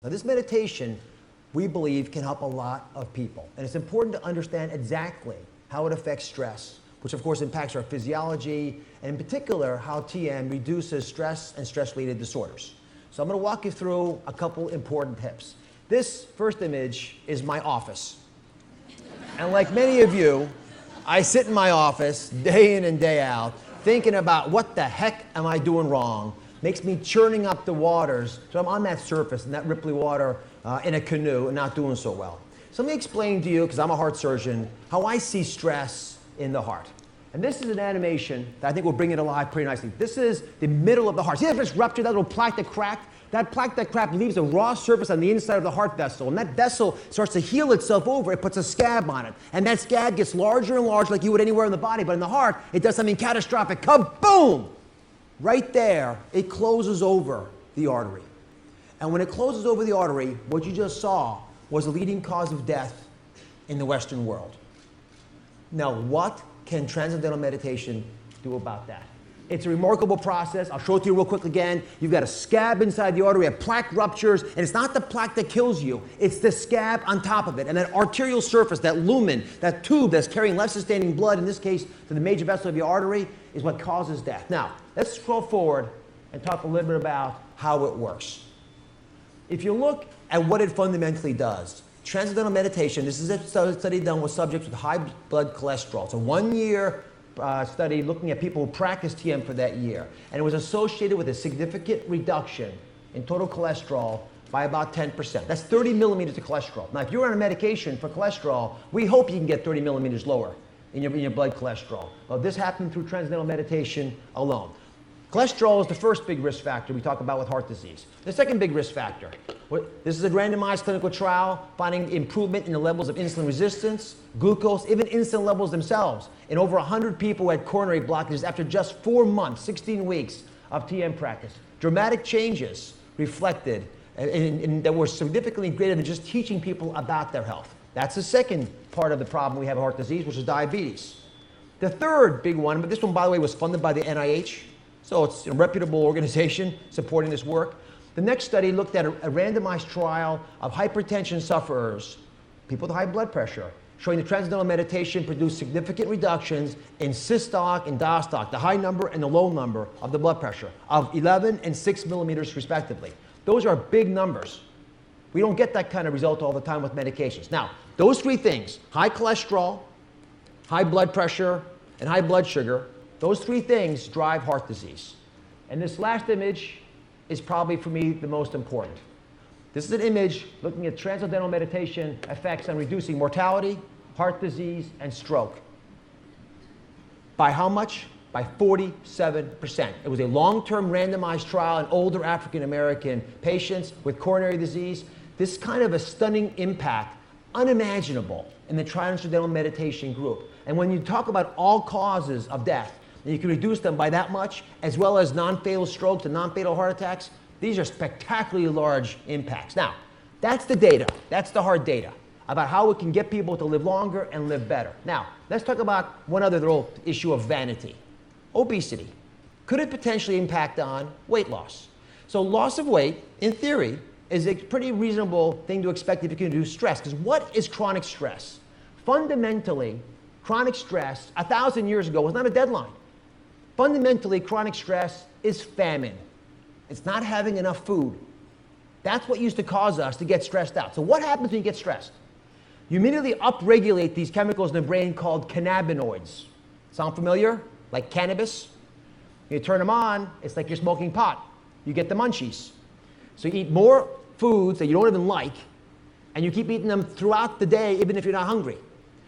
Now, this meditation, we believe, can help a lot of people. And it's important to understand exactly how it affects stress, which of course impacts our physiology, and in particular, how TM reduces stress and stress-related disorders. So I'm going to walk you through a couple important tips. This first image is my office. And like many of you, I sit in my office day in and day out thinking about what the heck am I doing wrong. Makes me churning up the waters. So I'm on that surface in that ripply water in a canoe and not doing so well. So let me explain to you, because I'm a heart surgeon, how I see stress in the heart. And this is an animation that I think will bring it alive pretty nicely. This is the middle of the heart. See that first rupture, that little plaque that cracked? That plaque that cracked leaves a raw surface on the inside of the heart vessel. And that vessel starts to heal itself over. It puts a scab on it. And that scab gets larger and larger like you would anywhere in the body. But in the heart, it does something catastrophic. Kaboom! Right there, it closes over the artery. And when it closes over the artery, what you just saw was the leading cause of death in the Western world. Now, what can Transcendental Meditation do about that? It's a remarkable process. I'll show it to you real quick again. You've got a scab inside the artery, a plaque ruptures, and it's not the plaque that kills you. It's the scab on top of it. And that arterial surface, that lumen, that tube that's carrying life-sustaining blood, in this case to the major vessel of your artery, is what causes death. Now, let's scroll forward and talk a little bit about how it works. If you look at what it fundamentally does, Transcendental Meditation, this is a study done with subjects with high blood cholesterol. It's a one-year study looking at people who practiced TM for that year. And it was associated with a significant reduction in total cholesterol by about 10%. That's 30 millimeters of cholesterol. Now, if you're on a medication for cholesterol, we hope you can get 30 millimeters lower in your blood cholesterol. Well, this happened through Transcendental Meditation alone. Cholesterol is the first big risk factor we talk about with heart disease. The second big risk factor, this is a randomized clinical trial finding improvement in the levels of insulin resistance, glucose, even insulin levels themselves in over 100 people who had coronary blockages after just 4 months, 16 weeks of TM practice. Dramatic changes reflected that were significantly greater than just teaching people about their health. That's the second part of the problem we have with heart disease, which is diabetes. The third big one, but this one, by the way, was funded by the NIH. So it's a reputable organization supporting this work. The next study looked at a randomized trial of hypertension sufferers, people with high blood pressure, showing that Transcendental Meditation produced significant reductions in systolic and diastolic, the high number and the low number of the blood pressure, of 11 and 6 millimeters respectively. Those are big numbers. We don't get that kind of result all the time with medications. Now, those three things, high cholesterol, high blood pressure, and high blood sugar, those three things drive heart disease. And this last image is probably, for me, the most important. This is an image looking at Transcendental Meditation effects on reducing mortality, heart disease, and stroke. By how much? By 47%. It was a long-term randomized trial in older African-American patients with coronary disease. This kind of a stunning impact, unimaginable in the Transcendental Meditation group. And when you talk about all causes of death, and you can reduce them by that much, as well as non-fatal strokes and non-fatal heart attacks, these are spectacularly large impacts. Now, that's the data. That's the hard data about how it can get people to live longer and live better. Now, let's talk about one other little issue of vanity. Obesity. Could it potentially impact on weight loss? So loss of weight, in theory, is a pretty reasonable thing to expect if you can reduce stress. Because what is chronic stress? Fundamentally, chronic stress 1,000 years ago was not a deadline. Fundamentally, chronic stress is famine. It's not having enough food. That's what used to cause us to get stressed out. So what happens when you get stressed? You immediately upregulate these chemicals in the brain called cannabinoids. Sound familiar? Like cannabis? You turn them on, it's like you're smoking pot. You get the munchies. So you eat more foods that you don't even like, and you keep eating them throughout the day, even if you're not hungry.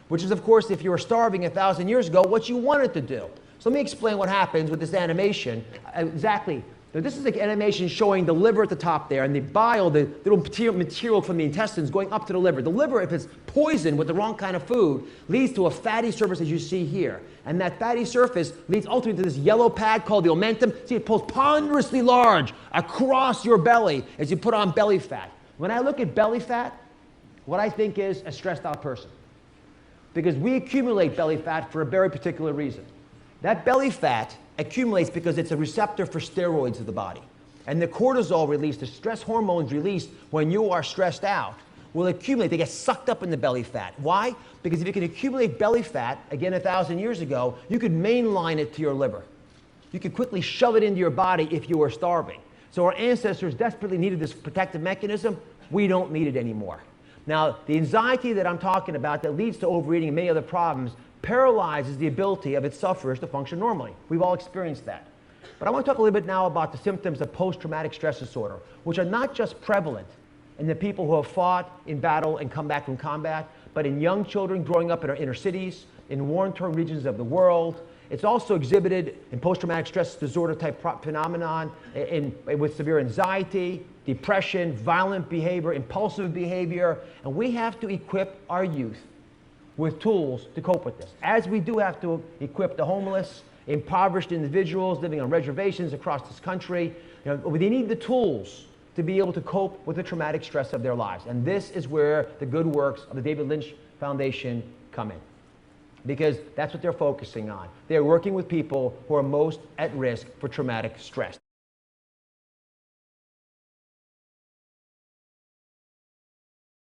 Which is, of course, if you were starving 1,000 years ago, what you wanted to do. So let me explain what happens with this animation. Exactly. Now, this is an animation showing the liver at the top there, and the bile, the little material from the intestines going up to the liver. The liver, if it's poisoned with the wrong kind of food, leads to a fatty surface, as you see here. And that fatty surface leads ultimately to this yellow pad called the omentum. See, it pulls ponderously large across your belly as you put on belly fat. When I look at belly fat, what I think is a stressed out person. Because we accumulate belly fat for a very particular reason. That belly fat accumulates because it's a receptor for steroids of the body. And the cortisol release, the stress hormones released when you are stressed out, will accumulate. They get sucked up in the belly fat. Why? Because if you can accumulate belly fat, again 1,000 years ago, you could mainline it to your liver. You could quickly shove it into your body if you were starving. So our ancestors desperately needed this protective mechanism. We don't need it anymore. Now, the anxiety that I'm talking about that leads to overeating and many other problems paralyzes the ability of its sufferers to function normally. We've all experienced that. But I want to talk a little bit now about the symptoms of post-traumatic stress disorder, which are not just prevalent in the people who have fought in battle and come back from combat, but in young children growing up in our inner cities, in war-torn regions of the world. It's also exhibited in post-traumatic stress disorder type phenomenon with severe anxiety, depression, violent behavior, impulsive behavior, and we have to equip our youth with tools to cope with this. As we do have to equip the homeless, impoverished individuals living on reservations across this country, they need the tools to be able to cope with the traumatic stress of their lives. And this is where the good works of the David Lynch Foundation come in, because that's what they're focusing on. They're working with people who are most at risk for traumatic stress.